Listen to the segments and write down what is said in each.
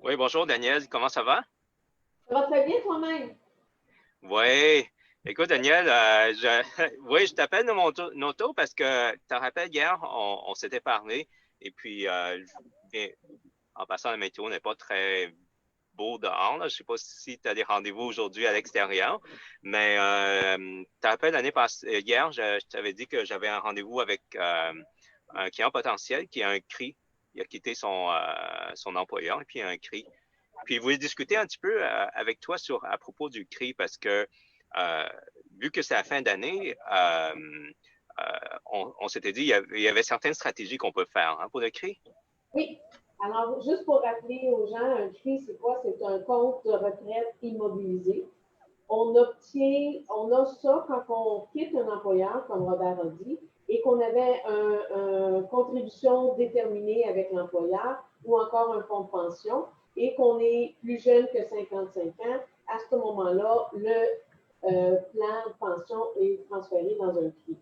Oui, bonjour Daniel, comment ça va? Ça va très bien toi-même? Oui. Écoute, Daniel, oui, je t'appelle de mon auto parce que tu te rappelles hier, on s'était parlé et puis bien, en passant, la météo n'est pas très beau dehors. Là. Je sais pas si tu as des rendez-vous aujourd'hui à l'extérieur, mais tu te rappelles l'année passée, hier, je t'avais dit que j'avais un rendez-vous avec un client potentiel qui a un CRI. Il a quitté son employeur et puis il a un CRI. Puis, je voulais discuter un petit peu avec toi à propos du CRI parce que, euh, vu que c'est la fin d'année, on s'était dit il y avait certaines stratégies qu'on peut faire hein, pour le CRI. Oui. Alors, juste pour rappeler aux gens, un CRI, c'est quoi? C'est un compte de retraite immobilisé. On a ça quand on quitte un employeur, comme Robert a dit, et qu'on avait une contribution déterminée avec l'employeur ou encore un fonds de pension et qu'on est plus jeune que 55 ans. À ce moment-là, le plan de pension est transféré dans un CRI.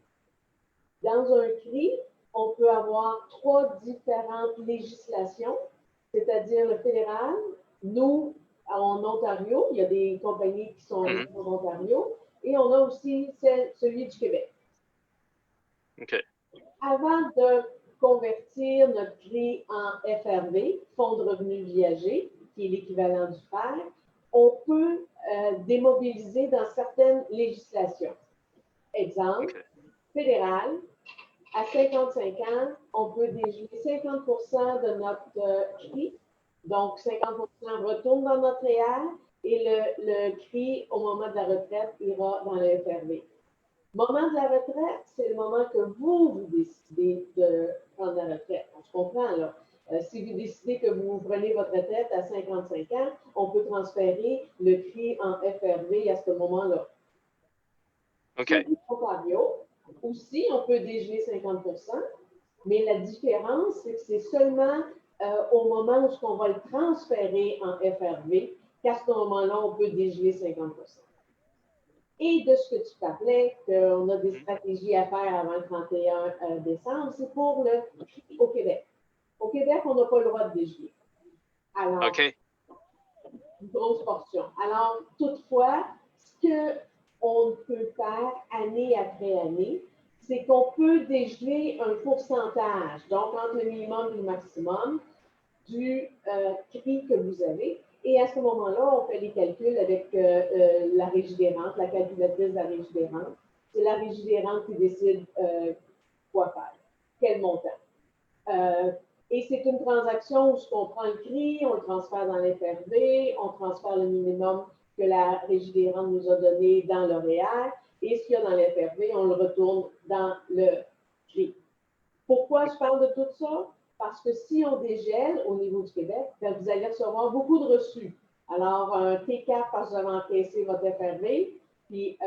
Dans un CRI, on peut avoir trois différentes législations, c'est-à-dire le fédéral. Nous, en Ontario, il y a des compagnies qui sont Mhm. ici en Ontario, et on a aussi celui du Québec. OK. Avant de convertir notre CRI en FRV, Fonds de revenus viagers, qui est l'équivalent du FER, on peut démobiliser dans certaines législations. Exemple, OK. fédéral, à 55 ans, on peut déjouer 50 de notre CRI. Donc, 50 retourne dans notre REER et le CRI, au moment de la retraite, ira dans le FRV. Moment de la retraite, c'est le moment que vous décidez de prendre la retraite. On se comprend, là. Si vous décidez que vous prenez votre retraite à 55 ans, on peut transférer le CRI en FRV à ce moment-là. OK. Celui d'Ontario, aussi, on peut dégeler 50 mais la différence, c'est que c'est seulement au moment où on va le transférer en FRV qu'à ce moment-là, on peut dégeler 50. Et de ce que tu parlais, qu'on a des Mhm. stratégies à faire avant le 31 décembre, c'est pour le prix au Québec. Au Québec, on n'a pas le droit de dégeler. Alors, OK. une grosse portion. Alors, toutefois, ce qu'on peut faire année après année, c'est qu'on peut dégeler un pourcentage, donc entre le minimum et le maximum du prix que vous avez. Et à ce moment-là, on fait les calculs avec la régie des rentes, la calculatrice de la régie des rentes. C'est la régie des rentes qui décide quoi faire, quel montant. Euh, et c'est une transaction où on prend le CRI, on le transfère dans l'FRV, on transfère le minimum que la Régie des rentes nous a donné dans le REER, et ce qu'il y a dans l'FRV, on le retourne dans le CRI. Pourquoi je parle de tout ça? Parce que si on dégèle au niveau du Québec, ben, vous allez recevoir beaucoup de reçus. Alors, un T4 parce que vous avez encaissé votre FRV, puis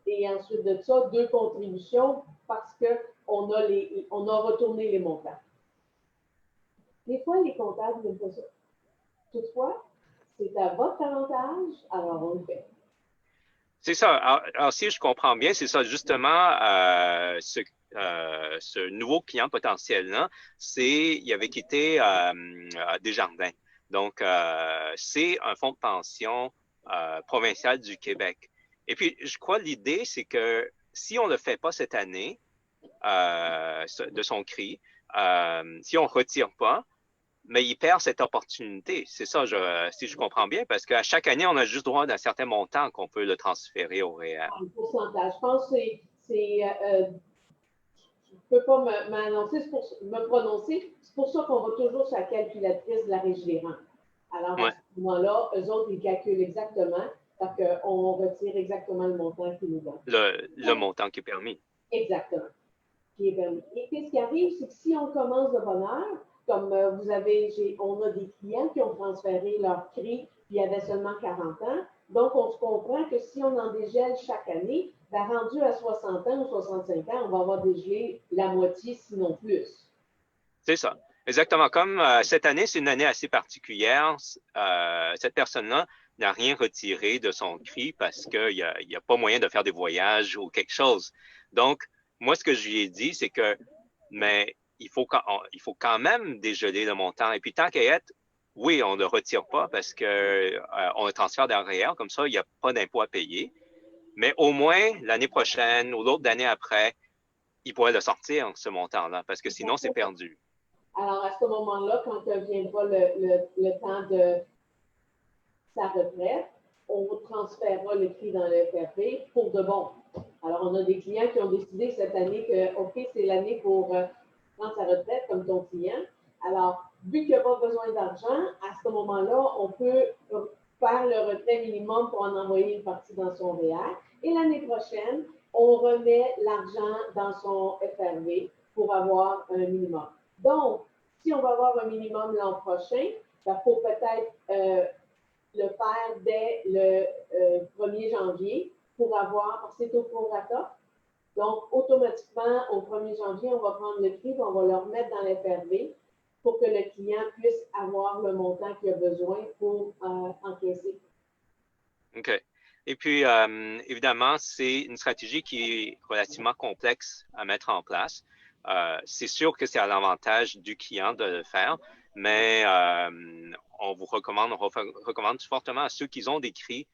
et ensuite de ça, deux contributions parce qu'on a retourné les montants. Des fois, les comptables n'aiment pas ça. Toutefois, c'est à votre avantage, alors on le fait. C'est ça. Alors, si je comprends bien, c'est ça justement ce nouveau client potentiel-là, il avait quitté Desjardins. Donc, c'est un fonds de pension provincial du Québec. Et puis, je crois l'idée, c'est que si on ne le fait pas cette année de son CRI, si on ne retire pas, mais il perd cette opportunité. C'est ça, si je comprends bien, parce qu'à chaque année, on a juste droit d'un certain montant qu'on peut le transférer au réel. Le pourcentage, je pense que je ne peux pas m'annoncer, me prononcer. C'est pour ça qu'on va toujours sur la calculatrice de la Régie des rentes. Alors, à Ouais, ce moment-là, eux autres, ils calculent exactement, parce qu'on retire exactement le montant qu'ils nous donnent. le montant qui est permis. Exactement. Qui est permis. Et qu'est-ce qui arrive, c'est que si on commence de bonne heure, comme on a des clients qui ont transféré leur CRI, puis il y avait seulement 40 ans, donc on se comprend que si on en dégèle chaque année, ben, rendu à 60 ans ou 65 ans, on va avoir dégelé la moitié, sinon plus. C'est ça. Exactement. Comme cette année, c'est une année assez particulière. Cette personne-là n'a rien retiré de son CRI parce qu'il y a pas moyen de faire des voyages ou quelque chose. Donc, moi, ce que je lui ai dit, c'est que, mais il faut quand même dégeler le montant. Et puis, tant qu'à être, oui, on ne retire pas parce que on le transfère derrière, comme ça, il n'y a pas d'impôt à payer. Mais au moins, l'année prochaine ou l'autre année après, il pourrait le sortir, ce montant-là, parce que sinon, c'est perdu. Alors, à ce moment-là, quand viendra le temps de sa retraite, on transférera le prix dans le FRB pour de bon. Alors, on a des clients qui ont décidé cette année que, OK, c'est l'année pour prendre sa retraite, comme ton client. Alors, vu qu'il n'y a pas besoin d'argent, à ce moment-là, on peut faire le retrait minimum pour en envoyer une partie dans son REER. Et l'année prochaine, on remet l'argent dans son FRB pour avoir un minimum. Donc, si on va avoir un minimum l'an prochain, il faut peut-être le faire dès le 1er janvier pour avoir, c'est au prorata. Donc, automatiquement, au 1er janvier, on va prendre le prix, on va le remettre dans l'FRB pour que le client puisse avoir le montant qu'il a besoin pour encaisser. OK. Et puis, évidemment, c'est une stratégie qui est relativement complexe à mettre en place. C'est sûr que c'est à l'avantage du client de le faire, mais on recommande fortement à ceux qui ont des CRI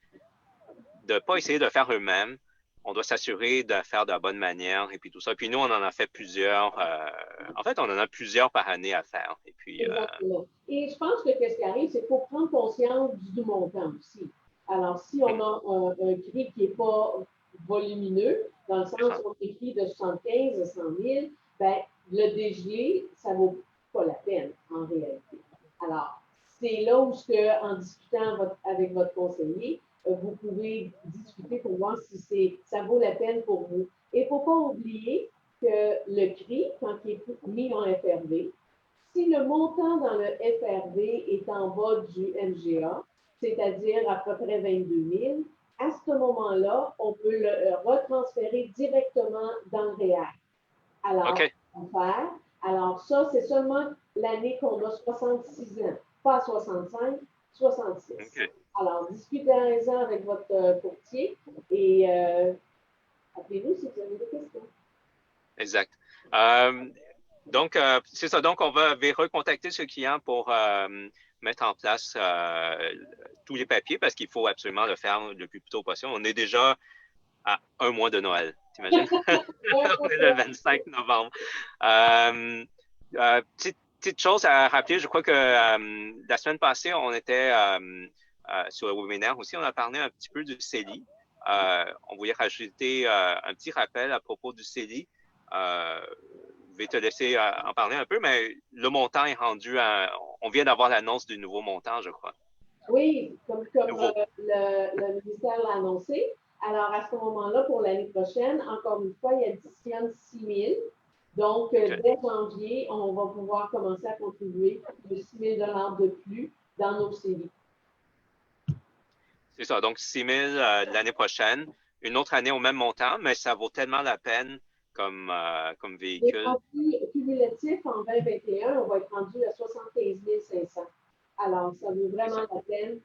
de ne pas essayer de le faire eux-mêmes. On doit s'assurer de faire de la bonne manière et puis tout ça. Puis nous, on en a fait plusieurs. En fait, on en a plusieurs par année à faire. Et puis, exactement. Et je pense que ce qui arrive, c'est qu'il faut prendre conscience du montant aussi. Alors, si on a un CRI qui n'est pas volumineux, dans le sens où on écrit de 75 à 100 000, ben, le dégeler, ça ne vaut pas la peine en réalité. Alors, c'est là où, en discutant avec votre conseiller, vous pouvez discuter pour voir si ça vaut la peine pour vous. Et il ne faut pas oublier que le CRI, quand il est mis en FRB, si le montant dans le FRB est en bas du MGA, c'est-à-dire à peu près 22 000, à ce moment-là, on peut le retransférer directement dans le REER. Alors, OK. faire. Alors, ça, c'est seulement l'année qu'on a 66 ans, pas 65, 66. OK. Alors, discutez-en avec votre courtier et appelez-nous si vous avez des questions. Exact. Donc, c'est ça. Donc, on va recontacter ce client pour mettre en place tous les papiers parce qu'il faut absolument le faire le plus tôt possible. On est déjà à un mois de Noël, t'imagines? On est le 25 novembre. Petite chose à rappeler, je crois que la semaine passée, on était sur le webinaire aussi, on a parlé un petit peu du CELI. On voulait rajouter un petit rappel à propos du CELI. Je vais te laisser en parler un peu, mais le montant est rendu on vient d'avoir l'annonce du nouveau montant, je crois. Oui, comme le ministère l'a annoncé. Alors, à ce moment-là, pour l'année prochaine, encore une fois, il additionne 6 000. Donc, dès janvier, on va pouvoir commencer à contribuer de 6 000 de plus dans nos séries. C'est ça. Donc, 6 000 l'année prochaine. Une autre année au même montant, mais ça vaut tellement la peine comme véhicule. Cumulatif en 2021, on va être rendu à 75 500. Alors, ça vaut vraiment la peine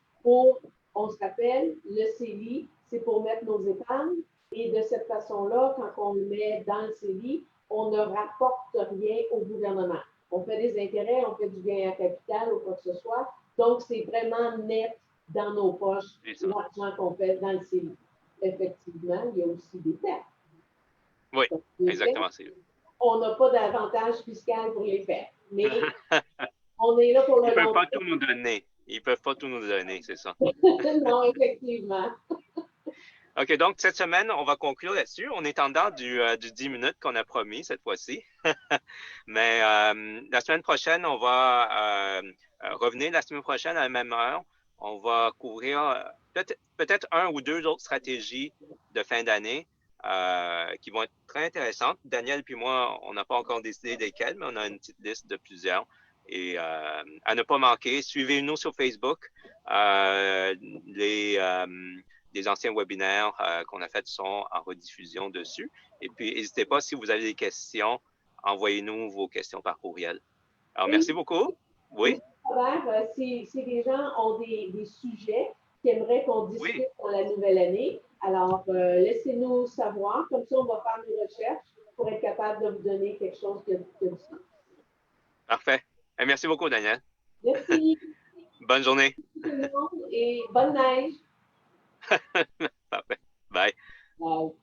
on se rappelle, le CELI, c'est pour mettre nos épargnes. Et de cette façon-là, quand on le met dans le CELI, on ne rapporte rien au gouvernement. On fait des intérêts, on fait du gain à capital ou quoi que ce soit. Donc, c'est vraiment net dans nos poches l'argent qu'on fait dans le CELI. Effectivement, il y a aussi des pertes. Oui, exactement. On n'a pas d'avantage fiscal pour les faire. Mais on est là pour le Ils ne peuvent pas tout nous donner. Ils ne peuvent pas tout nous donner, c'est ça. Non, effectivement. OK, donc cette semaine, on va conclure là-dessus. On est en dedans du 10 minutes qu'on a promis cette fois-ci. Mais la semaine prochaine, on va revenir la semaine prochaine à la même heure. On va couvrir peut-être un ou deux autres stratégies de fin d'année qui vont être très intéressantes. Daniel puis moi, on n'a pas encore décidé desquelles, mais on a une petite liste de plusieurs. Et à ne pas manquer, suivez-nous sur Facebook. Les anciens webinaires qu'on a faits sont en rediffusion dessus. Et puis, n'hésitez pas, si vous avez des questions, envoyez-nous vos questions par courriel. Alors, merci beaucoup. Oui? Si les gens ont des sujets qu'ils aimeraient qu'on discute dans la nouvelle année, alors laissez-nous savoir. Comme ça, on va faire des recherches pour être capable de vous donner quelque chose qui a du sens. Parfait. Et merci beaucoup, Daniel. Merci. Bonne journée. Tout le monde et bonne neige. Parfait. Bye. Bye.